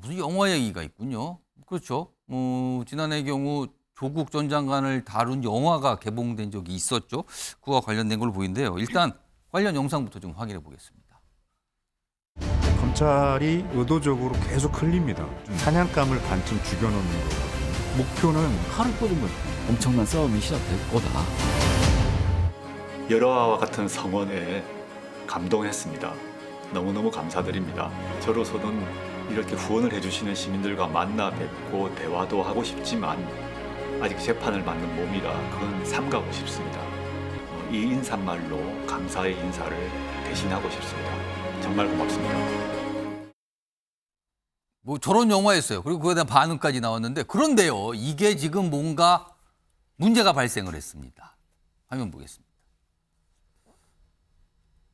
무슨 영화 얘기가 있군요. 그렇죠. 지난해 경우 조국 전 장관을 다룬 영화가 개봉된 적이 있었죠. 그와 관련된 걸로 보이는데요. 일단 관련 영상부터 좀 확인해 보겠습니다. 검찰이 의도적으로 계속 흘립니다. 사냥감을 반쯤 죽여놓는 거거든요. 목표는 칼을 꽂으면 엄청난 싸움이 시작될 거다. 열화와 같은 성원에 감동했습니다. 너무너무 감사드립니다. 저로서는 이렇게 후원을 해주시는 시민들과 만나 뵙고 대화도 하고 싶지만 아직 재판을 받는 몸이라 그건 삼가고 싶습니다. 이 인사말로 감사의 인사를 대신하고 싶습니다. 정말 고맙습니다. 뭐 저런 영화였어요. 그리고 그거에 대한 반응까지 나왔는데 그런데요. 이게 지금 뭔가 문제가 발생을 했습니다. 화면 보겠습니다.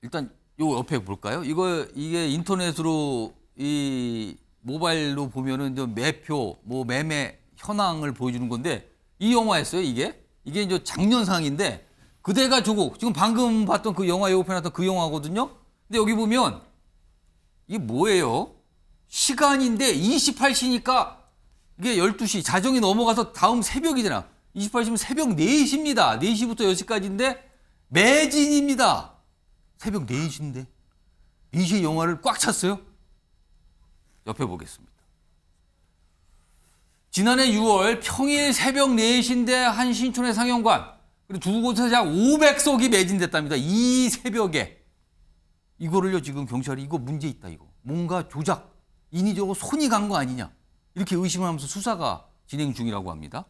일단 요 옆에 볼까요? 이게 인터넷으로 이 모바일로 보면은 저 매표, 뭐 매매 현황을 보여주는 건데 이 영화였어요. 이게 이제 작년상인데 그대가 조국 지금 방금 봤던 그 영화 예고편 나왔던 그 영화거든요. 근데 여기 보면 이게 뭐예요? 시간인데 28시니까 이게 12시 자정이 넘어가서 다음 새벽이잖아. 28시면 새벽 4시입니다. 4시부터 6시까지인데 매진입니다. 새벽 4시인데 4시에 영화를 꽉 찼어요. 옆에 보겠습니다. 지난해 6월 평일 새벽 4시인데 한 신촌의 상영관 그리고 두 곳에서 약 500석이 매진됐답니다. 이 새벽에 이거를요 지금 경찰이 이거 문제 있다 이거 뭔가 조작 인위적으로 손이 간 거 아니냐 이렇게 의심을 하면서 수사가 진행 중이라고 합니다.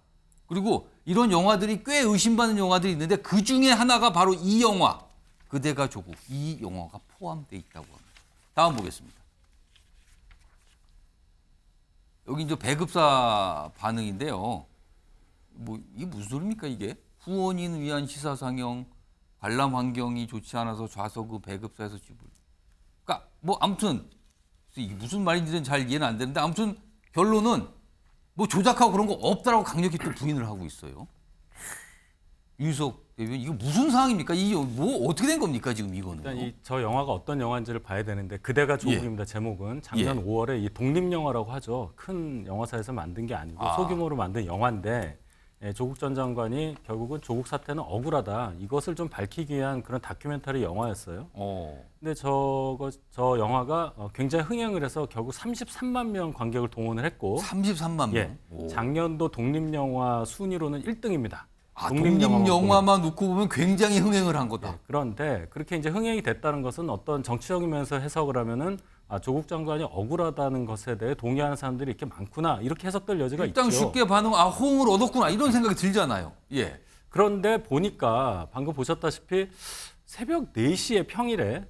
그리고 이런 영화들이 꽤 의심받는 영화들이 있는데 그 중에 하나가 바로 이 영화 그대가 조국 이 영화가 포함되어 있다고 합니다. 다음 보겠습니다. 여기 이제 배급사 반응인데요. 뭐 이게 무슨 소리입니까 이게? 후원인 위한 시사 상영 관람 환경이 좋지 않아서 좌석의 배급사에서 지불. 그러니까 뭐 아무튼 이게 무슨 말인지는 잘 이해는 안 되는데 아무튼 결론은 뭐 조작하고 그런 거 없다라고 강력히 또 부인을 하고 있어요. 윤석 대변인 이거 무슨 상황입니까? 이게 뭐 어떻게 된 겁니까 지금 이거는? 일단 저 영화가 어떤 영화인지를 봐야 되는데 그대가 조국입니다. 제목은 작년 5월에 이 독립영화라고 하죠. 큰 영화사에서 만든 게 아니고 소규모로 만든 영화인데 조국 전 장관이 결국은 조국 사태는 억울하다. 이것을 좀 밝히기 위한 그런 다큐멘터리 영화였어요. 근데 저 영화가 굉장히 흥행을 해서 결국 33만 명 관객을 동원을 했고 33만 명. 작년도 독립영화 순위로는 1등입니다. 독립영화만 놓고 보면 굉장히 흥행을 한 거다. 그런데 그렇게 이제 흥행이 됐다는 것은 어떤 정치적인 면에서 해석을 하면은 조국 장관이 억울하다는 것에 대해 동의하는 사람들이 이렇게 많구나 이렇게 해석될 여지가 있죠. 일단 쉽게 반응, 호응을 얻었구나 이런 생각이 들잖아요. 예. 그런데 보니까 방금 보셨다시피 새벽 4시에 평일에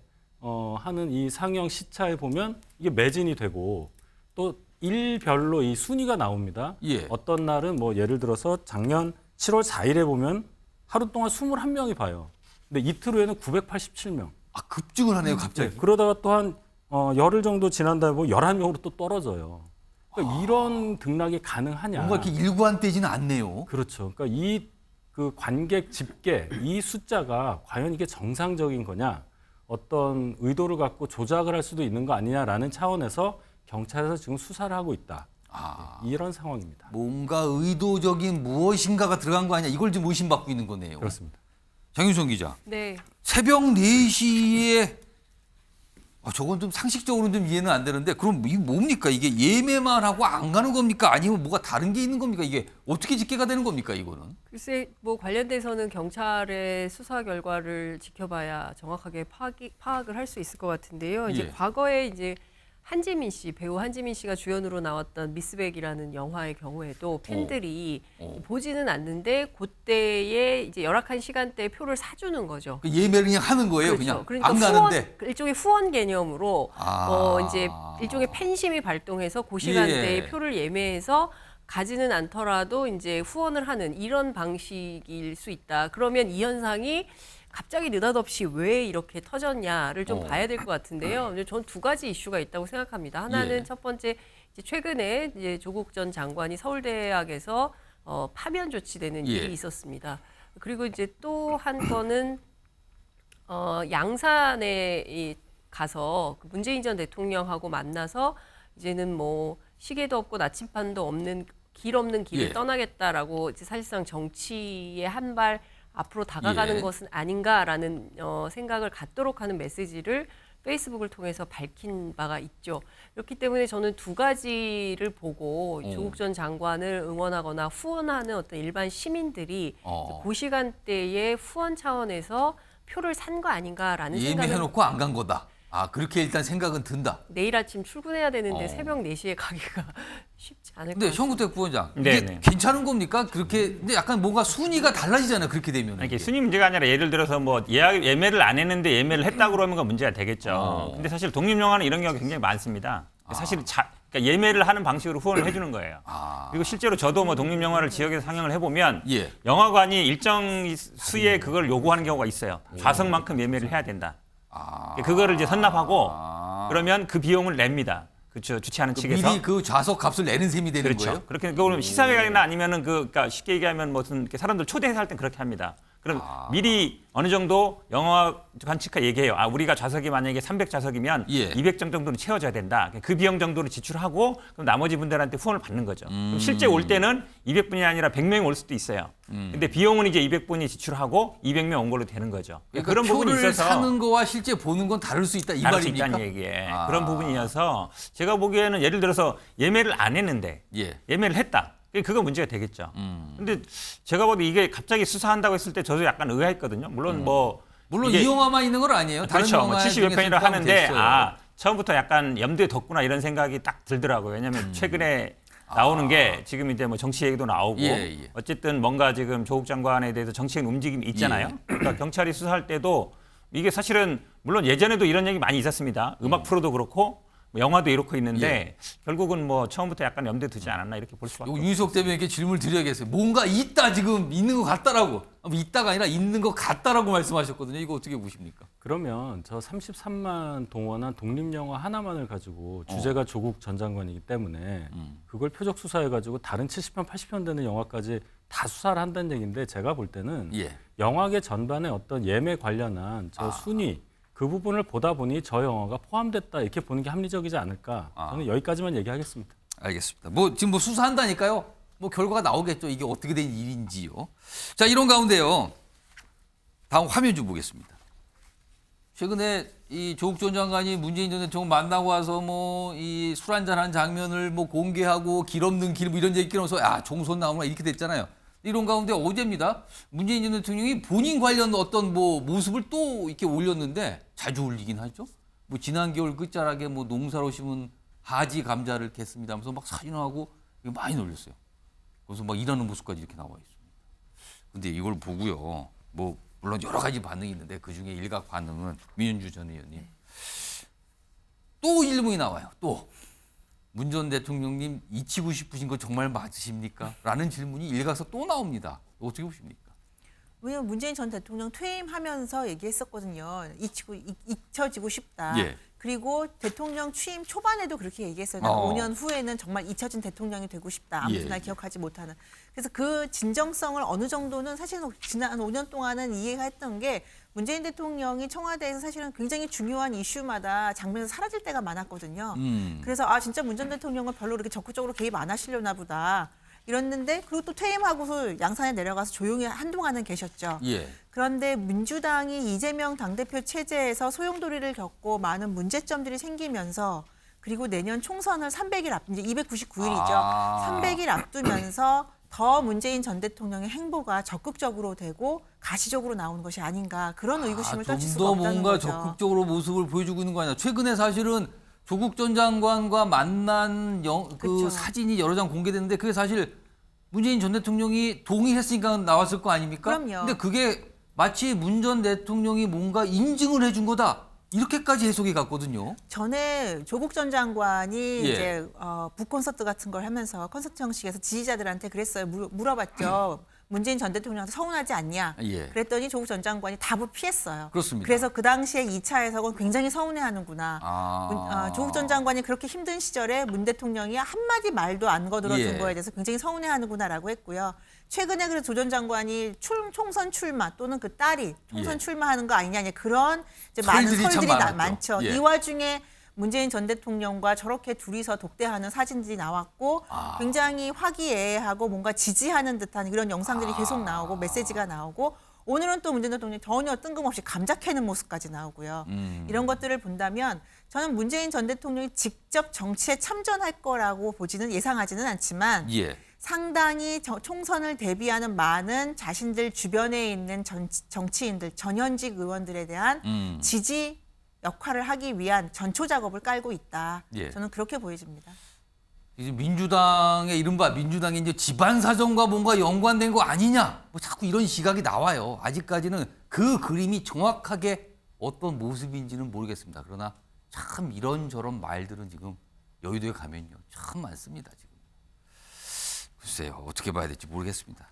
하는 이 상영 시차에 보면 이게 매진이 되고 또 일별로 이 순위가 나옵니다. 예. 어떤 날은 뭐 예를 들어서 작년 7월 4일에 보면 하루 동안 21명이 봐요. 근데 이틀 후에는 987명. 급증을 하네요, 갑자기. 그러다가 또 한 열흘 정도 지난 다음에 보면 11명으로 또 떨어져요. 그러니까 이런 등락이 가능하냐. 뭔가 이렇게 일관되지는 않네요. 그렇죠. 그러니까 이 그 관객 집계 이 숫자가 과연 이게 정상적인 거냐, 어떤 의도를 갖고 조작을 할 수도 있는 거 아니냐라는 차원에서 경찰에서 지금 수사를 하고 있다. 이런 상황입니다. 뭔가 의도적인 무엇인가가 들어간 거 아니냐 이걸 지금 의심받고 있는 거네요. 그렇습니다. 장윤선 기자. 네. 새벽 4시에 저건 좀 상식적으로는 좀 이해는 안 되는데 그럼 이게 뭡니까? 이게 예매만 하고 안 가는 겁니까? 아니면 뭐가 다른 게 있는 겁니까? 이게 어떻게 집계가 되는 겁니까? 이거는? 글쎄 뭐 관련돼서는 경찰의 수사 결과를 지켜봐야 정확하게 파악을 할 수 있을 것 같은데요. 이제 과거에 이제 한지민 씨, 배우 한지민 씨가 주연으로 나왔던 미스백이라는 영화의 경우에도 팬들이 보지는 않는데 그때에 이제 열악한 시간대에 표를 사주는 거죠. 예매를 그냥 하는 거예요, 그렇죠. 그냥 그러니까 안 가는데. 일종의 후원 개념으로 이제 일종의 팬심이 발동해서 그 시간대에 표를 예매해서 가지는 않더라도 이제 후원을 하는 이런 방식일 수 있다. 그러면 이 현상이 갑자기 느닷없이 왜 이렇게 터졌냐를 좀 봐야 될 것 같은데요. 전 두 가지 이슈가 있다고 생각합니다. 하나는 첫 번째 이제 최근에 이제 조국 전 장관이 서울대학에서 파면 조치되는 일이 있었습니다. 그리고 이제 또 한 건은 양산에 가서 문재인 전 대통령하고 만나서 이제는 뭐 시계도 없고 나침반도 없는 길 없는 길을 예. 떠나겠다라고 이제 사실상 정치의 한 발 앞으로 다가가는 예. 것은 아닌가라는 생각을 갖도록 하는 메시지를 페이스북을 통해서 밝힌 바가 있죠. 그렇기 때문에 저는 두 가지를 보고 조국 전 장관을 응원하거나 후원하는 어떤 일반 시민들이 그 시간대에 후원 차원에서 표를 산 거 아닌가라는 생각을 예매해놓고 안 간 거다. 아 그렇게 일단 생각은 든다. 내일 아침 출근해야 되는데 새벽 4시에 가기가 쉽지 않을 것 근데 같습니다. 현구택 부원장 이게 네네. 괜찮은 겁니까? 그렇게 근데 약간 뭔가 순위가 달라지잖아요. 그렇게 되면. 이게 순위 문제가 아니라 예를 들어서 뭐 예매를 안 했는데 예매를 했다고 그러면 그 문제가 되겠죠. 근데 사실 독립영화는 이런 경우가 굉장히 많습니다. 사실 그러니까 예매를 하는 방식으로 후원을 해주는 거예요. 그리고 실제로 저도 뭐 독립영화를 지역에서 상영을 해보면 예. 영화관이 일정 수의 그걸 요구하는 경우가 있어요. 좌석만큼 예매를 해야 된다. 그거를 이제 선납하고 그러면 그 비용을 냅니다. 그렇죠. 주최하는 측에서. 미리 그 좌석 값을 내는 셈이 되는 그렇죠. 거예요? 그렇게 그거는 시사회나 아니면은 그러니까 쉽게 얘기하면 무슨 이렇게 사람들 초대해서 할 땐 그렇게 합니다. 그럼 미리 어느 정도 영화관 측과 얘기해요. 아 우리가 좌석이 만약에 300좌석이면 예. 200정 정도는 채워줘야 된다. 그 비용 정도를 지출하고 그럼 나머지 분들한테 후원을 받는 거죠. 그럼 실제 올 때는 200분이 아니라 100명이 올 수도 있어요. 근데 비용은 이제 200분이 지출하고 200명 온 걸로 되는 거죠. 그러니까 그런 부분이 표를 있어서 사는 거와 실제 보는 건 다를 수 있다 이 다를 수 말입니까? 있다는 얘기에 그런 부분이어서 제가 보기에는 예를 들어서 예매를 안 했는데 예. 예매를 했다. 그거 문제가 되겠죠. 근데 제가 봐도 이게 갑자기 수사한다고 했을 때 저도 약간 의아했거든요. 물론 물론 이게 이 영화만 있는 건 아니에요. 다른 그렇죠. 뭐 영화 70여 편이라 중에서 하는데 포함됐어요. 처음부터 약간 염두에 뒀구나 이런 생각이 딱 들더라고요. 왜냐하면 최근에 나오는 게 지금 이제 뭐 정치 얘기도 나오고 예. 어쨌든 뭔가 지금 조국 장관에 대해서 정치적인 움직임이 있잖아요. 그러니까 경찰이 수사할 때도 이게 사실은 물론 예전에도 이런 얘기 많이 있었습니다. 음악 프로도 그렇고 뭐 영화도 이렇고 있는데 결국은 뭐 처음부터 약간 염두에 두지 않았나 이렇게 볼 수밖에 이거 없어요. 윤희석 대변인께 질문을 드려야겠어요. 뭔가 있다 지금 있는 것 같다라고. 있다가 아니라 있는 것 같다라고 말씀하셨거든요. 이거 어떻게 보십니까? 그러면 저 33만 동원한 독립영화 하나만을 가지고 주제가 조국 전 장관이기 때문에 그걸 표적 수사해가지고 다른 70편, 80편 되는 영화까지 다 수사를 한다는 얘기인데 제가 볼 때는 예. 영화계 전반에 어떤 예매 관련한 저 순위 그 부분을 보다 보니 저 영화가 포함됐다 이렇게 보는 게 합리적이지 않을까. 저는 여기까지만 얘기하겠습니다. 알겠습니다. 뭐 지금 뭐 수사한다니까요. 뭐 결과가 나오겠죠. 이게 어떻게 된 일인지요. 자, 이런 가운데요. 다음 화면 좀 보겠습니다. 최근에 이 조국 전 장관이 문재인 전 대통령 만나고 와서 뭐 이 술 한잔한 장면을 뭐 공개하고 길 없는 길 뭐 이런 얘기 하면서 야 종손 나오나 이렇게 됐잖아요. 이런 가운데 어제입니다. 문재인 전 대통령이 본인 관련 어떤 뭐 모습을 또 이렇게 올렸는데 자주 올리긴 하죠. 뭐 지난 겨울 끝자락에 뭐 농사로 심은 하지 감자를 겠습니다 하면서 막 사진하고 이거 많이 올렸어요. 그래서 막 일하는 모습까지 이렇게 나와 있습니다. 근데 이걸 보고요. 뭐 물론 여러 가지 반응이 있는데 그중에 일각 반응은 민윤주 전 의원님. 또 질문이 나와요. 또. 문 전 대통령님 잊히고 싶으신 거 정말 맞으십니까? 라는 질문이 일각에서 또 나옵니다. 어떻게 보십니까? 왜냐면 문재인 전 대통령 퇴임하면서 얘기했었거든요. 잊혀지고 싶다. 예. 그리고 대통령 취임 초반에도 그렇게 얘기했어요. 5년 후에는 정말 잊혀진 대통령이 되고 싶다. 아무도 날 기억하지 못하는. 그래서 그 진정성을 어느 정도는 사실은 지난 5년 동안은 이해가 했던 게 문재인 대통령이 청와대에서 사실은 굉장히 중요한 이슈마다 장면에서 사라질 때가 많았거든요. 그래서 진짜 문 전 대통령은 별로 그렇게 적극적으로 개입 안 하시려나 보다. 이랬는데 그리고 또 퇴임하고서 양산에 내려가서 조용히 한동안은 계셨죠. 예. 그런데 민주당이 이재명 당대표 체제에서 소용돌이를 겪고 많은 문제점들이 생기면서 그리고 내년 총선을 300일 이제 299일이죠. 300일 앞두면서 더 문재인 전 대통령의 행보가 적극적으로 되고 가시적으로 나오는 것이 아닌가 그런 의구심을 떨칠 수가 좀 더 없다는 뭔가 거죠. 적극적으로 모습을 보여주고 있는 거 아니야. 최근에 사실은 조국 전 장관과 만난 그 그쵸. 사진이 여러 장 공개됐는데 그게 사실 문재인 전 대통령이 동의했으니까 나왔을 거 아닙니까? 그럼요. 근데 그게 마치 문 전 대통령이 뭔가 인증을 해준 거다. 이렇게까지 해석이 갔거든요. 전에 조국 전 장관이 예. 이제 북콘서트 같은 걸 하면서 콘서트 형식에서 지지자들한테 그랬어요. 물어봤죠. 문재인 전 대통령한테 서운하지 않냐. 예. 그랬더니 조국 전 장관이 답을 피했어요. 그렇습니다. 그래서 그 당시에 2차 해석은 굉장히 서운해하는구나. 조국 전 장관이 그렇게 힘든 시절에 문 대통령이 한마디 말도 안 거들어준 예. 거에 대해서 굉장히 서운해하는구나라고 했고요. 최근에 그래서 조 전 장관이 총선 출마 또는 그 딸이 총선 예. 출마하는 거 아니냐 그런 이제 많은 설들이 참 설들이 많았죠. 많죠. 예. 이 와중에 문재인 전 대통령과 저렇게 둘이서 독대하는 사진들이 나왔고 굉장히 화기애애하고 뭔가 지지하는 듯한 이런 영상들이 계속 나오고 메시지가 나오고 오늘은 또 문재인 대통령이 전혀 뜬금없이 감자 캐는 모습까지 나오고요. 이런 것들을 본다면 저는 문재인 전 대통령이 직접 정치에 참전할 거라고 보지는 예상하지는 않지만 예. 상당히 총선을 대비하는 많은 자신들 주변에 있는 정치인들, 전현직 의원들에 대한 지지 역할을 하기 위한 전초 작업을 깔고 있다. 예. 저는 그렇게 보여집니다. 이제 민주당의 이른바 민주당의 이제 집안 사정과 뭔가 연관된 거 아니냐? 뭐 자꾸 이런 시각이 나와요. 아직까지는 그 그림이 정확하게 어떤 모습인지는 모르겠습니다. 그러나 참 이런저런 말들은 지금 여의도에 가면요 참 많습니다. 지금 글쎄요 어떻게 봐야 될지 모르겠습니다.